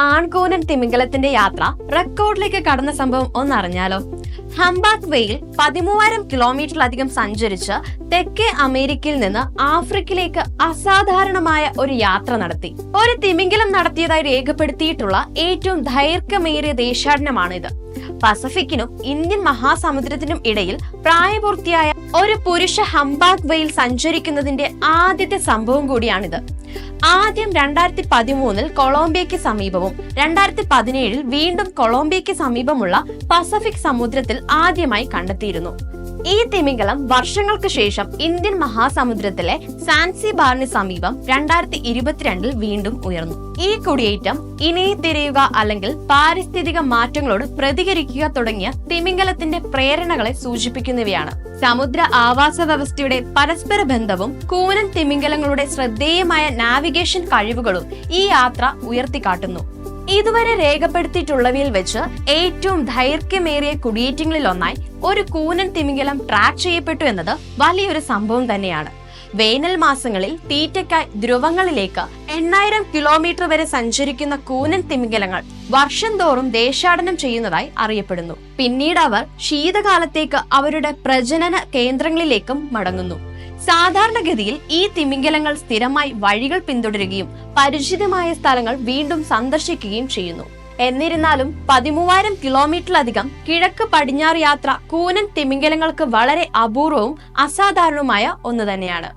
ആൺകൂനൻ തിമിംഗലത്തിന്റെ യാത്ര റെക്കോർഡിലേക്ക് കടന്ന സംഭവം ഒന്നറിഞ്ഞാലോ? ഹംബാക്ക് വെയിൽ 13,000 കിലോമീറ്ററിലധികം സഞ്ചരിച്ച് തെക്കേ അമേരിക്കയിൽ നിന്ന് ആഫ്രിക്കയിലേക്ക് അസാധാരണമായ ഒരു യാത്ര നടത്തി. ഒരു തിമിംഗലം നടത്തിയതായി രേഖപ്പെടുത്തിയിട്ടുള്ള ഏറ്റവും ദൈർഘ്യമേറിയ ദേശാടനമാണിത്. പസഫിക്കിനും ഇന്ത്യൻ മഹാസമുദ്രത്തിനും ഇടയിൽ പ്രായപൂർത്തിയായ ഒരു പുരുഷ ഹംബാക്ക് വെയിൽ സഞ്ചരിക്കുന്നതിന്റെ ആദ്യത്തെ സംഭവം കൂടിയാണിത്. ആദ്യം 2013 കൊളംബിയയ്ക്ക് സമീപവും 2017 വീണ്ടും കൊളംബിയയ്ക്ക് സമീപമുള്ള പസഫിക് സമുദ്രത്തിൽ ആദ്യമായി കണ്ടെത്തിയിരുന്നു. ഈ തിമിംഗലം വർഷങ്ങൾക്ക് ശേഷം ഇന്ത്യൻ മഹാസമുദ്രത്തിലെ സാൻസിബാറിന് സമീപം 2022 വീണ്ടും ഉയർന്നു. ഈ കുടിയേറ്റം ഇണയെ തിരയുക അല്ലെങ്കിൽ പാരിസ്ഥിതിക മാറ്റങ്ങളോട് പ്രതികരിക്കുക തുടങ്ങിയ തിമിംഗലത്തിന്റെ പ്രേരണകളെ സൂചിപ്പിക്കുന്നവയാണ്. സമുദ്ര ആവാസ വ്യവസ്ഥയുടെ പരസ്പര ബന്ധവും കൂനൻ തിമിംഗലങ്ങളുടെ ശ്രദ്ധേയമായ നാവിഗേഷൻ കഴിവുകളും ഈ യാത്ര ഉയർത്തിക്കാട്ടുന്നു. ഇതുവരെ രേഖപ്പെടുത്തിയിട്ടുള്ളവയിൽ വെച്ച് ഏറ്റവും ദൈർഘ്യമേറിയ കുടിയേറ്റങ്ങളിൽ ഒന്നായി ഒരു കൂനൻ തിമിംഗലം ട്രാക്ക് ചെയ്യപ്പെട്ടു എന്നത് വലിയൊരു സംഭവം തന്നെയാണ്. വേനൽ മാസങ്ങളിൽ തീറ്റയ്ക്കായി ധ്രുവങ്ങളിലേക്ക് 8,000 കിലോമീറ്റർ വരെ സഞ്ചരിക്കുന്ന കൂനൻ തിമിംഗലങ്ങൾ വർഷം തോറും ദേശാടനം ചെയ്യുന്നതായി അറിയപ്പെടുന്നു. പിന്നീട് അവർ ശീതകാലത്തേക്ക് അവരുടെ പ്രജനന കേന്ദ്രങ്ങളിലേക്കും മടങ്ങുന്നു. സാധാരണഗതിയിൽ ഈ തിമിംഗലങ്ങൾ സ്ഥിരമായി വഴികൾ പിന്തുടരുകയും പരിചിതമായ സ്ഥലങ്ങൾ വീണ്ടും സന്ദർശിക്കുകയും ചെയ്യുന്നു. എന്നിരുന്നാലും 13,000 കിലോമീറ്ററിലധികം കിഴക്ക് പടിഞ്ഞാറ് യാത്ര കൂനൻ തിമിംഗലങ്ങൾക്ക് വളരെ അപൂർവവും അസാധാരണവുമായ ഒന്ന് തന്നെയാണ്.